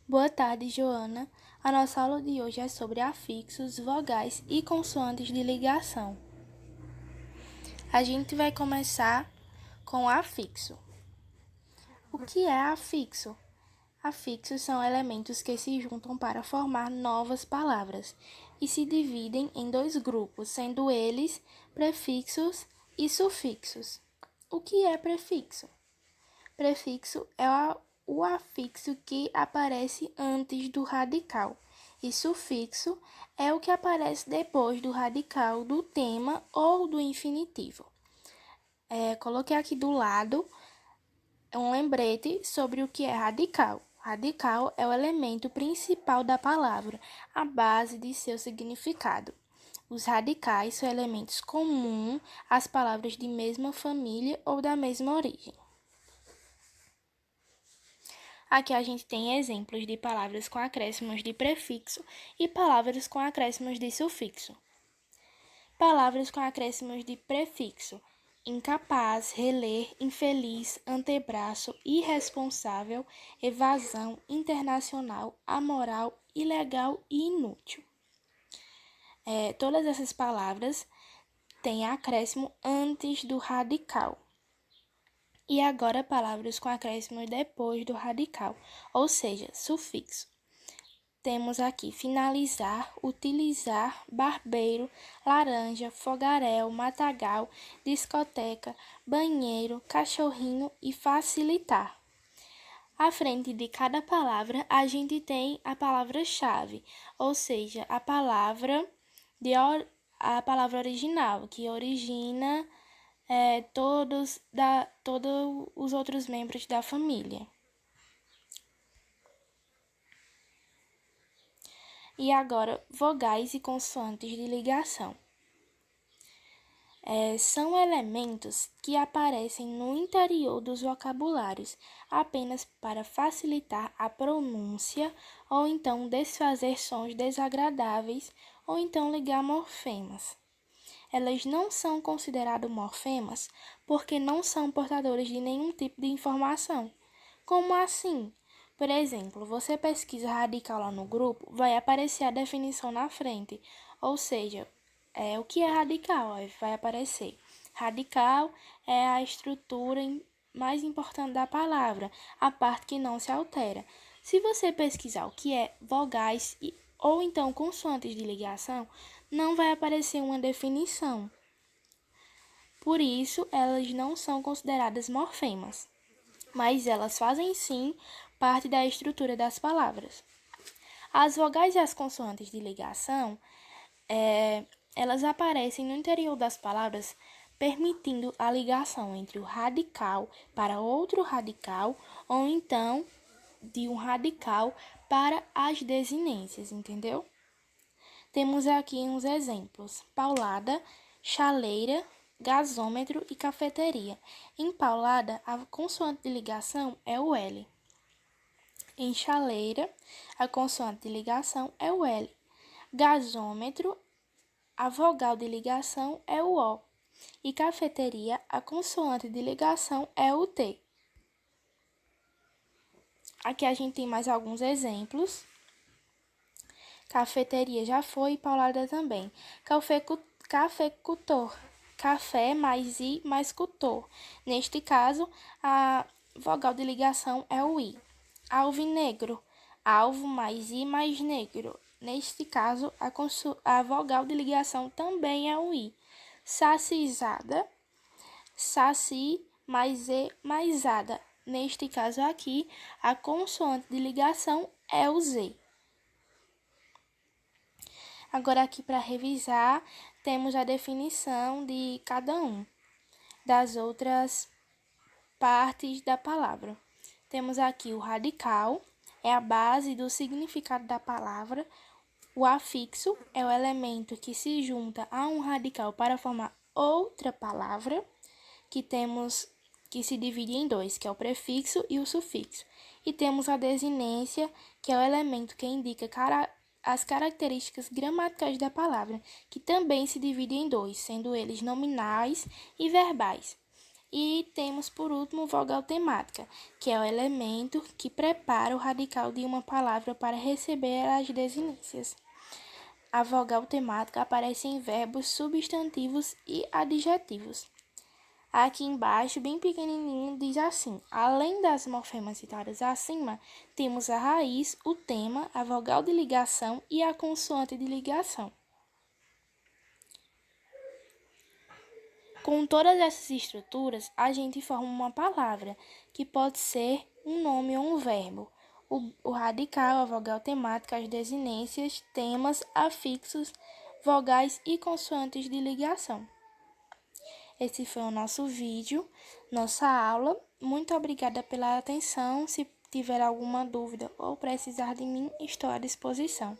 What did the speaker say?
Boa tarde, Joana. A nossa aula de hoje é sobre afixos, vogais e consoantes de ligação. A gente vai começar com afixo. O que é afixo? Afixos são elementos que se juntam para formar novas palavras e se dividem em dois grupos, sendo eles prefixos e sufixos. O que é prefixo? Prefixo é o afixo que aparece antes do radical, e sufixo é o que aparece depois do radical do tema ou do infinitivo. Coloquei aqui do lado um lembrete sobre o que é radical. Radical é o elemento principal da palavra, a base de seu significado. Os radicais são elementos comuns às palavras de mesma família ou da mesma origem. Aqui a gente tem exemplos de palavras com acréscimos de prefixo e palavras com acréscimos de sufixo. Palavras com acréscimos de prefixo: incapaz, reler, infeliz, antebraço, irresponsável, evasão, internacional, amoral, ilegal e inútil. Todas essas palavras têm acréscimo antes do radical. E agora palavras com acréscimo depois do radical, ou seja, sufixo. Temos aqui finalizar, utilizar, barbeiro, laranja, fogaréu, matagal, discoteca, banheiro, cachorrinho e facilitar. À frente de cada palavra, a gente tem a palavra-chave, ou seja, a palavra original, que origina todos os outros membros da família. E agora, vogais e consoantes de ligação. São elementos que aparecem no interior dos vocabulários apenas para facilitar a pronúncia ou então desfazer sons desagradáveis ou então ligar morfemas. Elas não são consideradas morfemas porque não são portadores de nenhum tipo de informação. Como assim? Por exemplo, você pesquisa radical lá no grupo, vai aparecer a definição na frente. Ou seja, o que é radical? Vai aparecer. Radical é a estrutura mais importante da palavra, a parte que não se altera. Se você pesquisar o que é vogais ou então consoantes de ligação, não vai aparecer uma definição. Por isso, elas não são consideradas morfemas, mas elas fazem sim parte da estrutura das palavras. As vogais e as consoantes de ligação, elas aparecem no interior das palavras, permitindo a ligação entre o radical para outro radical ou então de um radical para as desinências, entendeu? Temos aqui uns exemplos: paulada, chaleira, gasômetro e cafeteria. Em paulada, a consoante de ligação é o L. Em chaleira, a consoante de ligação é o L. Gasômetro, a vogal de ligação é o O. E cafeteria, a consoante de ligação é o T. Aqui a gente tem mais alguns exemplos. Cafeteria já foi e paulada também. Cafeicultor. Café mais I mais cultor. Neste caso, a vogal de ligação é o I. Alvinegro. Alvo mais I mais negro. Neste caso, a vogal de ligação também é o I. Sacizada. Saci mais E mais ada. Neste caso aqui, a consoante de ligação é o Z. Agora aqui para revisar, temos a definição de cada um das outras partes da palavra. Temos aqui o radical, é a base do significado da palavra. O afixo é o elemento que se junta a um radical para formar outra palavra, que se divide em dois, que é o prefixo e o sufixo. E temos a desinência, que é o elemento que indica as características gramaticais da palavra, que também se divide em dois, sendo eles nominais e verbais. E temos, por último, vogal temática, que é o elemento que prepara o radical de uma palavra para receber as desinências. A vogal temática aparece em verbos, substantivos e adjetivos. Aqui embaixo, bem pequenininho, diz assim: além das morfemas citadas acima, temos a raiz, o tema, a vogal de ligação e a consoante de ligação. Com todas essas estruturas, a gente forma uma palavra, que pode ser um nome ou um verbo. O radical, a vogal temática, as desinências, temas, afixos, vogais e consoantes de ligação. Esse foi o nosso vídeo, nossa aula. Muito obrigada pela atenção. Se tiver alguma dúvida ou precisar de mim, estou à disposição.